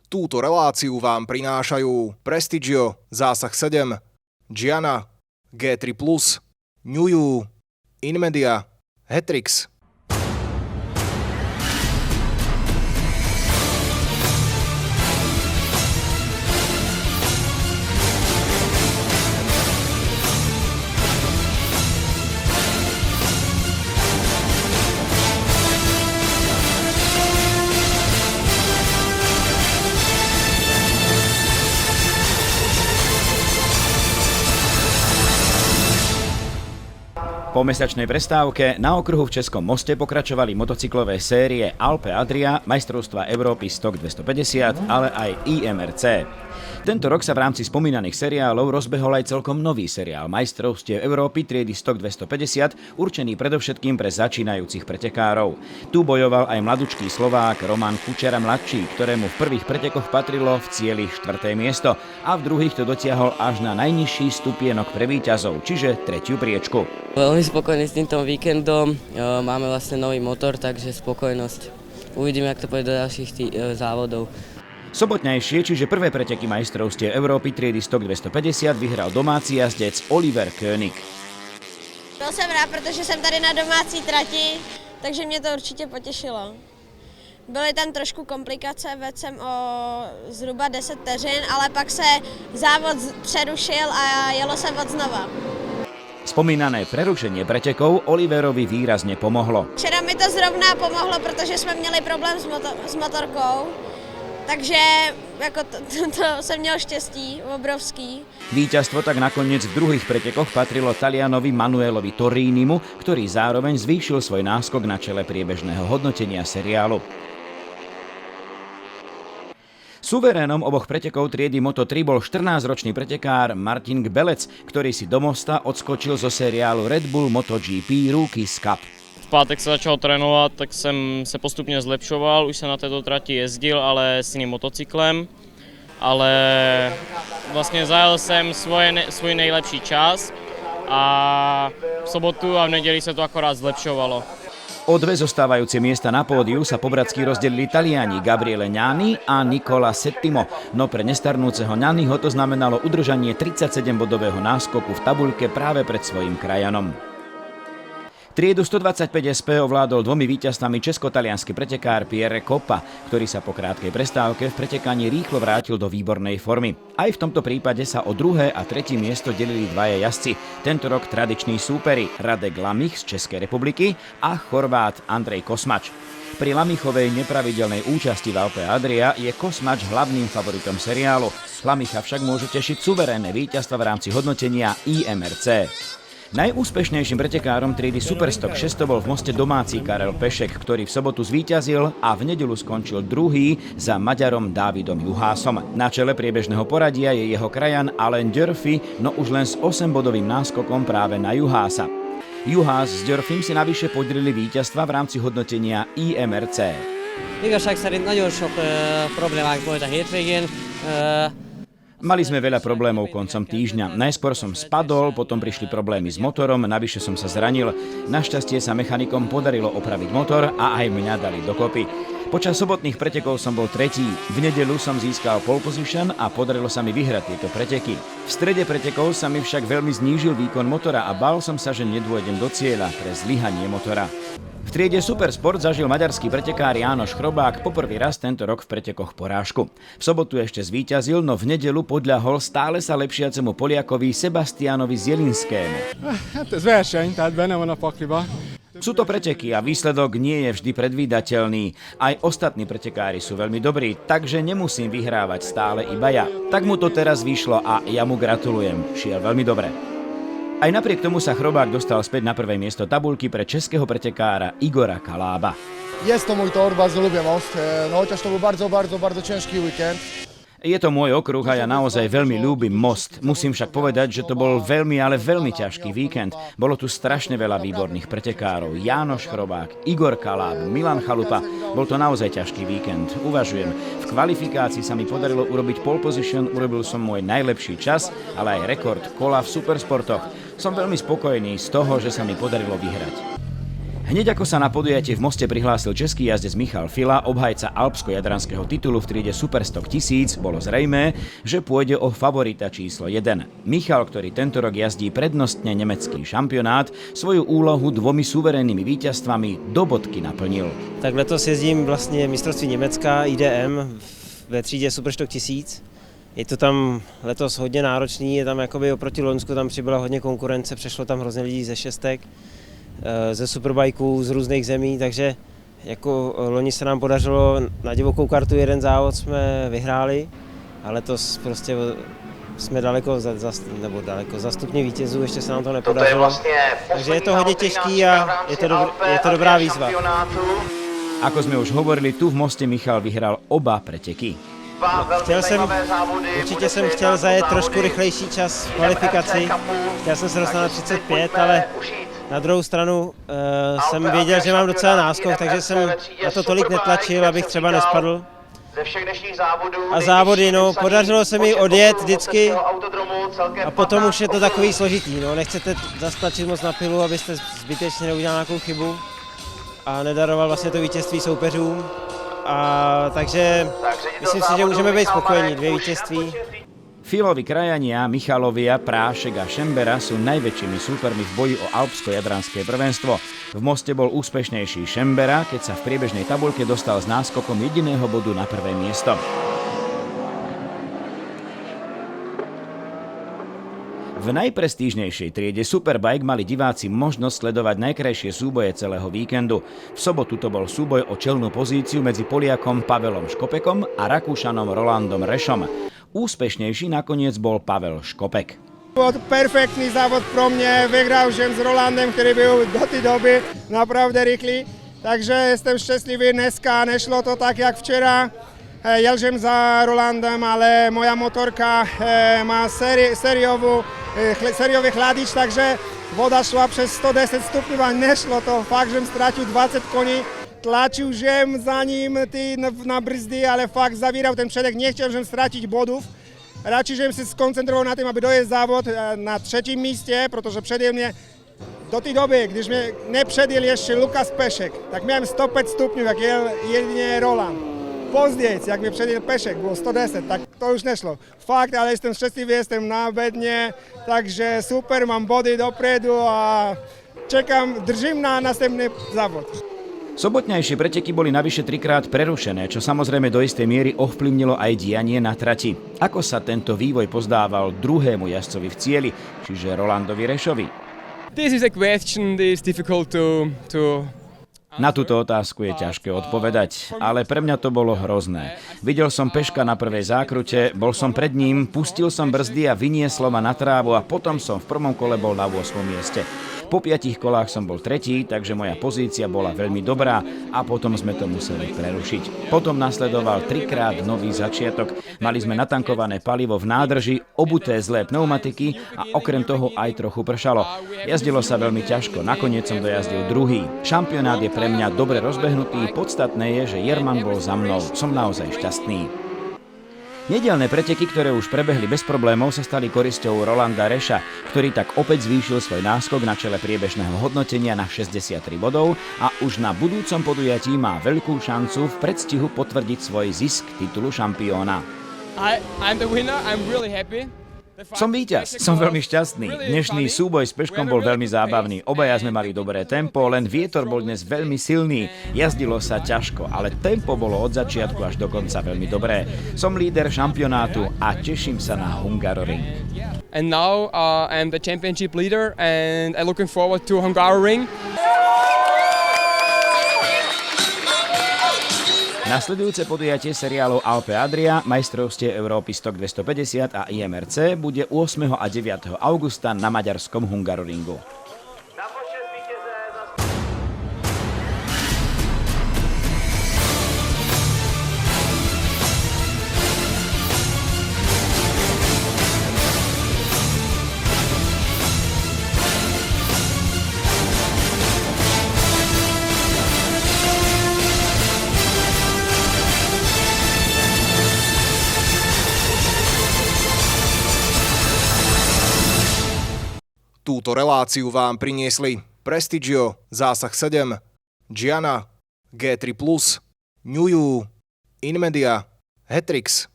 Túto reláciu vám prinášajú Prestigio, Zásah 7, Gianna, G3+, Nuju, Inmedia, Hetrix. Po mesačnej prestávke na okruhu v Českom Moste pokračovali motocyklové série Alpe Adria, majstrovstva Európy Stock 250, ale aj IMRC. Tento rok sa v rámci spomínaných seriálov rozbehol aj celkom nový seriál majstrovstiev Európy triedy Stock 250, určený predovšetkým pre začínajúcich pretekárov. Tu bojoval aj mladučký Slovák Roman Kučera mladší, ktorému v prvých pretekoch patrilo v cieli 4. miesto a v druhých to dotiahol až na najnižší stupienok pre víťazov, čiže 3. priečku. Veľmi spokojný s týmto víkendom, máme vlastne nový motor, takže spokojnosť. Uvidíme, jak to pôjde do ďalších závodov. Sobotnejšie, čiže prvé preteky majstrovstiev Európy triedy Stock 250 vyhral domáci jazdec Oliver König. Byl jsem rád, protože jsem tady na domácí trati, takže mě to určitě potěšilo. Byly tam trošku komplikace, vedl jsem o zhruba 10 vteřin, ale pak se závod přerušil a jelo se od znova. Spomínané prerušenie pretekov Oliverovi výrazne pomohlo. Včera mi to zrovna pomohlo, protože jsme měli problém s motorkou. Takže jako to jsem měl štěstí obrovský. Víťazstvo tak nakoniec v druhých pretekoch patrilo Talianovi Manuelovi Torinimu, ktorý zároveň zvýšil svoj náskok na čele priebežného hodnotenia seriálu. Suverénom oboch pretekov triedy Moto3 bol 14-ročný pretekár Martin Gbelec, ktorý si do mosta odskočil zo seriálu Red Bull MotoGP Rookies Cup. V pátek se začal trénovat, tak jsem se postupně zlepšoval, už jsem na této trati jezdil, ale s jiným motocyklem. Ale vlastně zajel jsem svůj nejlepší čas a v sobotu a v neděli se to akorát zlepšovalo. O dve zostávajúce miesta na pódiu sa po bratsky rozdelili Taliani Gabriele Gnani a Nicola Settimo, no pre nestarnúceho Gnaniho to znamenalo udržanie 37-bodového náskoku v tabuľke práve pred svojim krajanom. Triedu 125 SP ovládol 2 víťazstvami česko-taliansky pretekár Pierre Coppa, ktorý sa po krátkej prestávke v pretekaní rýchlo vrátil do výbornej formy. Aj v tomto prípade sa o 2. a 3. miesto delili dvaja jazdci, tento rok tradiční súperi Radek Lamich z Českej republiky a Chorvát Andrej Kosmač. Pri Lamichovej nepravidelnej účasti v Alpe Adria je Kosmač hlavným favoritom seriálu. Lamicha však môžu tešiť suverénne víťazstva v rámci hodnotenia IMRC. Najúspešnejším pretekárom triedy Superstock 6 bol v Moste domáci Karel Pešek, ktorý v sobotu zvíťazil a v nedeľu skončil druhý za Maďarom Dávidom Juhásom. Na čele priebežného poradia je jeho krajan Alain Durfy, no už len s 8-bodovým náskokom práve na Juhása. Juhás s Durfym si navyše podelili víťazstva v rámci hodnotenia IMRC. Igazság szerint nagyon sok problémák volt a hétvégén. Mali sme veľa problémov koncom týždňa. Najskôr som spadol, potom prišli problémy s motorom, navyše som sa zranil. Našťastie sa mechanikom podarilo opraviť motor a aj mňa dali dokopy. Počas sobotných pretekov som bol tretí. V nedeľu som získal pole position a podarilo sa mi vyhrať tieto preteky. V strede pretekov sa mi však veľmi znížil výkon motora a bál som sa, že nedôjdem do cieľa pre zlyhanie motora. V triede Supersport zažil maďarský pretekár Jánoš Chrobák poprvý raz tento rok v pretekoch porážku. V sobotu ešte zvíťazil, no v nedeľu podľahol stále sa lepšiacemu Poliakovi Sebastianovi Zielinskému. Hát ez verseny, tehát benne van a pakliba. Sú to preteky a výsledok nie je vždy predvídateľný. Aj ostatní pretekári sú veľmi dobrí, takže nemusím vyhrávať stále iba ja. Tak mu to teraz vyšlo a ja mu gratulujem. Šiel veľmi dobre. Aj napriek tomu sa Chrobák dostal späť na prvé miesto tabuľky pre českého pretekára Igora Kalába. Jest to mój tor, bardzo lubię most, no chociaż to był bardzo ciężki weekend. Je to môj okruh a ja naozaj veľmi ľúbim most. Musím však povedať, že to bol veľmi, ale veľmi ťažký víkend. Bolo tu strašne veľa výborných pretekárov. Jánoš Chrobák, Igor Kaláb, Milan Chalupa. Bol to naozaj ťažký víkend. Uvažujem. V kvalifikácii sa mi podarilo urobiť pole position, urobil som môj najlepší čas, ale aj rekord kola v supersportoch. Som veľmi spokojný z toho, že sa mi podarilo vyhrať. Hneď ako sa na podujatie v Moste prihlásil český jazdec Michal Fila, obhajca alpsko-jadranského titulu v triede Superstock 1000, bolo zrejmé, že pôjde o favorita číslo 1. Michal, ktorý tento rok jazdí prednostne nemecký šampionát, svoju úlohu 2 suverénnymi víťazstvami do bodky naplnil. Tak letos jezdím vlastně mistrovství Německa IDM ve třídě Superstock 1000. Je to tam letos hodně náročný, je tam jakoby oproti Loňsku tam přibyla hodně konkurence, přešlo tam hrozně lidí ze šestek, ze superbajků z různých zemí, takže jako loni se nám podařilo na divokou kartu jeden závod jsme vyhráli, a letos prostě jsme daleko za stupně vítězů, ještě se nám to nepodařilo, takže je to hodně těžký a je to dobrá výzva. Ako sme už hovorili, tu v Moste Michal vyhral oba preteky. Určitě jsem chtěl zajet trošku rychlejší čas v kvalifikaci, chtěl jsem se dostat na 35, ale na druhou stranu jsem věděl, že mám docela náskok, takže jsem na to tolik netlačil, abych třeba nespadl. A závody, no, podařilo se mi odjet vždycky a potom už je to takový složitý, no, nechcete zastlačit moc na pilu, abyste zbytečně neudělal nějakou chybu a nedaroval vlastně to vítězství soupeřům. Takže myslím si, že můžeme být spokojení, 2 vítězství. Filovi krajania, Michalovia, Prášek a Šembera sú najväčšími súpermi v boji o alpsko-jadranské prvenstvo. V Moste bol úspešnejší Šembera, keď sa v priebežnej tabuľke dostal s náskokom jediného bodu na prvé miesto. V najprestížnejšej triede Superbike mali diváci možnosť sledovať najkrajšie súboje celého víkendu. V sobotu to bol súboj o čelnú pozíciu medzi Poliakom Pavelom Škopekom a Rakúšanom Rolandom Rešom. Úspešnejší nakoniec bol Pavel Škopek. Byl perfektní závod pro mě, vyhrál jsem s Rolandem, který byl do té doby napravde rychlý, takže jsem šťastlivý dneska, nešlo to tak, jak včera. Jel jsem za Rolandem, ale moja motorka má sériový chladič, takže voda šla přes 110 stupňů a nešlo to, fakt, že jsem ztratil 20 koní. Tlačil jsem za ním na brzdy, ale fakt zavíral ten předek, nechtěl jsem ztratit bodů. Radši jsem se skoncentroval na tím, aby dojel závod na 3. místě, protože předjel mě do té doby, když mě nepředjel ještě Lukas Pešek, tak měl 105 stupňů, jak jel jedině Roland. Později, jak mi předjel Pešek, bylo 110, tak to už nešlo. Fakt, ale jsem šťastlivý, jsem na bedně, takže super, mám body dopredu a čekám, držím na następný závod. Sobotnejšie preteky boli navyše 3-krát prerušené, čo samozrejme do istej miery ovplyvnilo aj dianie na trati. Ako sa tento vývoj pozdával druhému jazdcovi v cieli, čiže Rolandovi Rešovi? This is a question that is difficult to Na túto otázku je ťažké odpovedať, ale pre mňa to bolo hrozné. Videl som Peška na prvej zákrute, bol som pred ním, pustil som brzdy a vynieslo ma na trávu a potom som v prvom kole bol na 8. mieste. Po 5 kolách som bol 3., takže moja pozícia bola veľmi dobrá a potom sme to museli prerušiť. Potom nasledoval 3-krát nový začiatok. Mali sme natankované palivo v nádrži, obuté zlé pneumatiky a okrem toho aj trochu pršalo. Jazdilo sa veľmi ťažko, nakoniec som dojazdil 2. Šampionát je pre mňa dobre rozbehnutý, podstatné je, že Jerman bol za mnou. Som naozaj šťastný. Nedeľné preteky, ktoré už prebehli bez problémov, sa stali korisťou Rolanda Reša, ktorý tak opäť zvýšil svoj náskok na čele priebežného hodnotenia na 63 bodov a už na budúcom podujatí má veľkú šancu v predstihu potvrdiť svoj zisk titulu šampióna. I'm the winner, I'm really happy. Som víťaz, som veľmi šťastný. Dnešný súboj s Peškom bol veľmi zábavný. Obaja sme mali dobré tempo, len vietor bol dnes veľmi silný. Jazdilo sa ťažko, ale tempo bolo od začiatku až do konca veľmi dobré. Som líder šampionátu a teším sa na Hungaroring. And now I'm the championship leader and I'm looking forward to Hungaroring. Nasledujúce podujatie seriálov Alpe Adria, majstrovstie Európy Stock 250 a IMRC bude 8. a 9. augusta na maďarskom Hungaroringu. Túto reláciu vám priniesli Prestigio, Zásah 7, Gianna, G3+, New You, Inmedia, Hetrix,